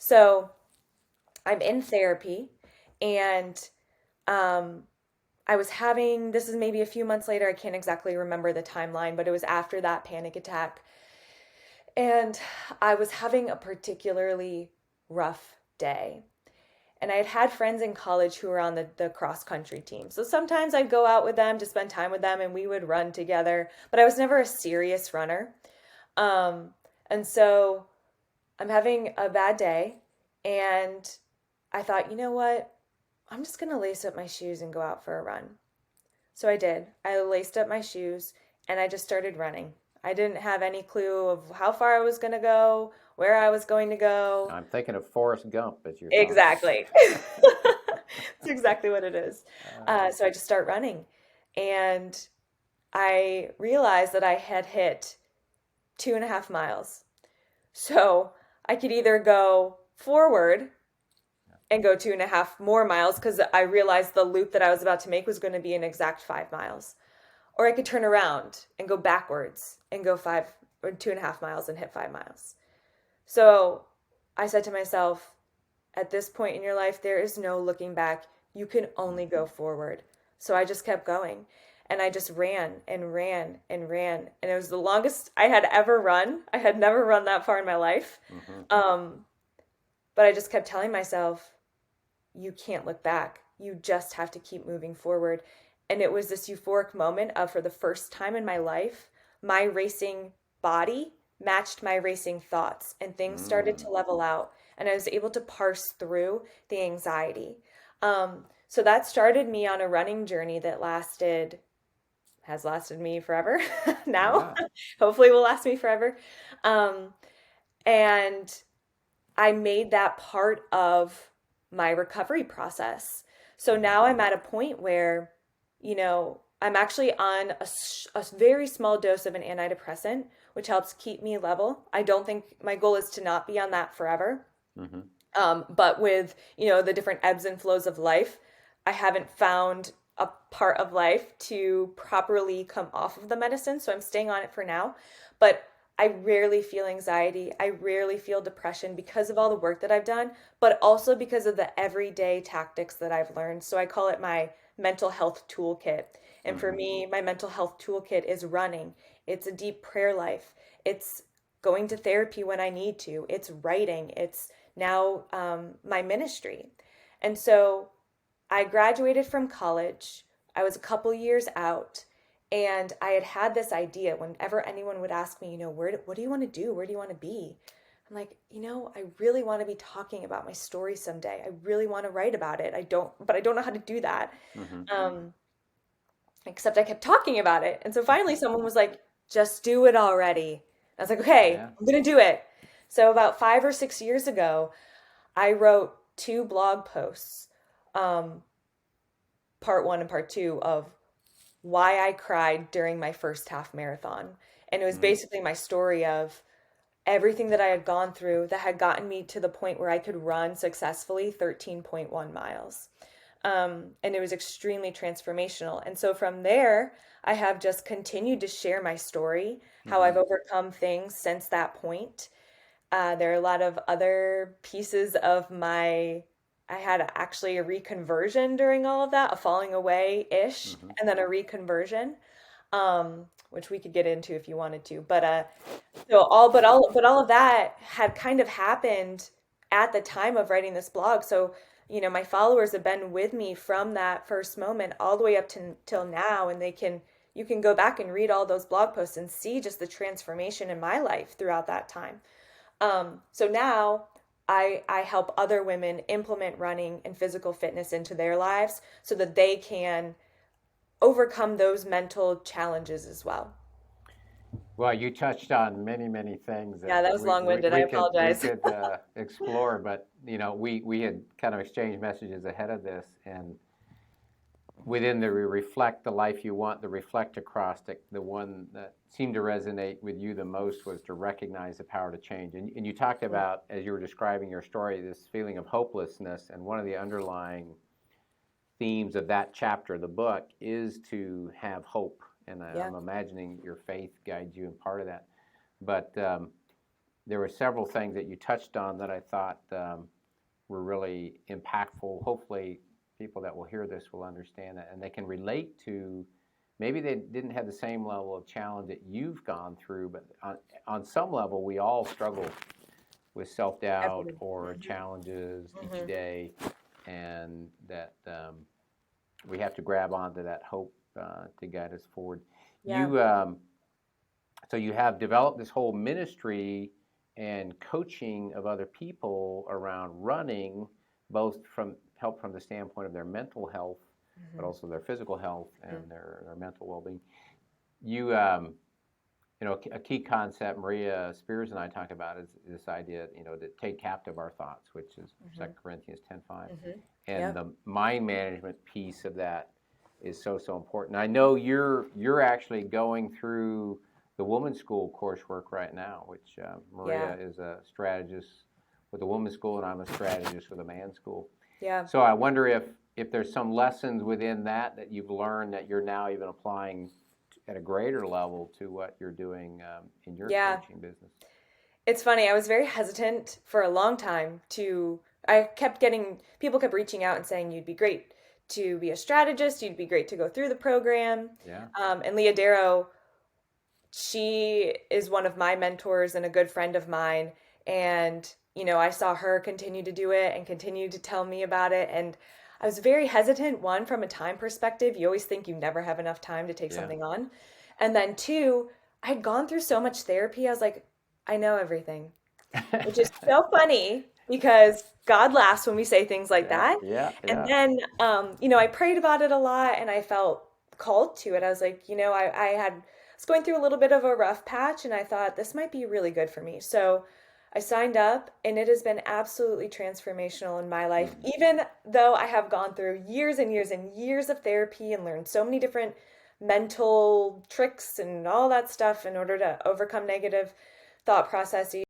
So I'm in therapy, and um, I was having, this is maybe a few months later, I can't exactly remember the timeline, but it was after that panic attack. And I was having a particularly rough day. And I had had friends in college who were on the cross country team. So sometimes I'd go out with them to spend time with them and we would run together, but I was never a serious runner. Um, and so I'm having a bad day, and I thought, you know what? I'm just going to lace up my shoes and go out for a run. So I did. I laced up my shoes and I just started running. I didn't have any clue of how far I was going to go, where I was going to go. I'm thinking of Forrest Gump as you're talking. Exactly. That's exactly what it is. So I just start running, and I realized that I had hit 2.5 miles. So I could either go forward and go 2.5 more miles because I realized the loop that I was about to make was going to be an exact 5 miles. Or I could turn around and go backwards and go 2.5 miles and hit 5 miles. So I said to myself, at this point in your life, there is no looking back. You can only go forward. So I just kept going. And I just ran and ran and ran. And it was the longest I had ever run. I had never run that far in my life. Mm-hmm. Um, but I just kept telling myself, you can't look back. You just have to keep moving forward. And it was this euphoric moment of, for the first time in my life, my racing body matched my racing thoughts, and things started to Mm. level out. And I was able to parse through the anxiety. So that started me on a running journey that has lasted me forever now. Yeah. Hopefully will last me forever. Um, and I made that part of my recovery process. So now I'm at a point where, I'm actually on a very small dose of an antidepressant, which helps keep me level. I don't think my goal is to not be on that forever. Mm-hmm. But with, the different ebbs and flows of life, I haven't found a part of life to properly come off of the medicine. So I'm staying on it for now. But I rarely feel anxiety. I rarely feel depression because of all the work that I've done, but also because of the everyday tactics that I've learned. So I call it my mental health toolkit. And for Mm-hmm. me, my mental health toolkit is running, it's a deep prayer life, it's going to therapy when I need to, it's writing, it's now my ministry. And so I graduated from college. I was a couple years out, and I had had this idea whenever anyone would ask me, what do you want to do? Where do you want to be? I'm like, I really want to be talking about my story someday. I really want to write about it. But I don't know how to do that. Mm-hmm. Um, Except I kept talking about it. And so finally someone was like, just do it already. I was like, okay, Yeah. I'm going to do it. So about 5 or 6 years ago, I wrote two blog posts, um, part one and part two, of why I cried during my first half marathon. And it was Mm. basically my story of everything that I had gone through that had gotten me to the point where I could run successfully 13.1 miles. And it was extremely transformational. And so from there, I have just continued to share my story, how Mm-hmm. I've overcome things since that point. There are a lot of other pieces of I had actually a reconversion during all of that, a falling away ish, Mm-hmm. and then a reconversion, which we could get into if you wanted to. But all of that had kind of happened at the time of writing this blog. So, my followers have been with me from that first moment all the way up to till now, and you can go back and read all those blog posts and see just the transformation in my life throughout that time. So now I help other women implement running and physical fitness into their lives so that they can overcome those mental challenges as well. Well, you touched on many, many things that Yeah, that was we, we, long-winded. I we could we apologize. could explore, but we had kind of exchanged messages ahead of this, and within the reflect the life you want, the reflect acrostic, the one that seemed to resonate with you the most was to recognize the power to change. And you talked about, as you were describing your story, this feeling of hopelessness, and one of the underlying themes of that chapter of the book is to have hope. And Yeah. I'm imagining your faith guides you in part of that. But there were several things that you touched on that I thought were really impactful. Hopefully, people that will hear this will understand that, and they can relate to. Maybe they didn't have the same level of challenge that you've gone through, but on some level, we all struggle with self-doubt Everybody. or Hmm. challenges each Hmm. day, and that we have to grab onto that hope to guide us forward. Yeah. You so you have developed this whole ministry and coaching of other people around running, both from help from the standpoint of their mental health, but Hmm. also their physical health Hmm. and their mental well-being. You a key concept Maria Spears and I talk about is this idea, to take captive our thoughts, which is Hmm. 2 Corinthians 10:5, Hmm. and Yep. the mind management piece of that is so important. I know you're actually going through the women's school coursework right now, which Yeah. Maria is a strategist with the women's school, and I'm a strategist with a man's school. Yeah. So I wonder if there's some lessons within that you've learned that you're now even applying at a greater level to what you're doing in your Yeah. coaching business. It's funny. I was very hesitant for a long time I kept getting, people kept reaching out and saying, you'd be great to be a strategist. You'd be great to go through the program. Yeah. And Leah Darrow, she is one of my mentors and a good friend of mine. And, I saw her continue to do it and continue to tell me about it. And I was very hesitant, one, from a time perspective. You always think you never have enough time to take Yeah. something on. And then two, I'd gone through so much therapy. I was like, I know everything, which is so funny because God laughs when we say things like Yeah. that. Yeah. And Yeah. then, I prayed about it a lot and I felt called to it. I was like, I was going through a little bit of a rough patch and I thought this might be really good for me. So I signed up and it has been absolutely transformational in my life, Mm. even though I have gone through years and years and years of therapy and learned so many different mental tricks and all that stuff in order to overcome negative thought processes.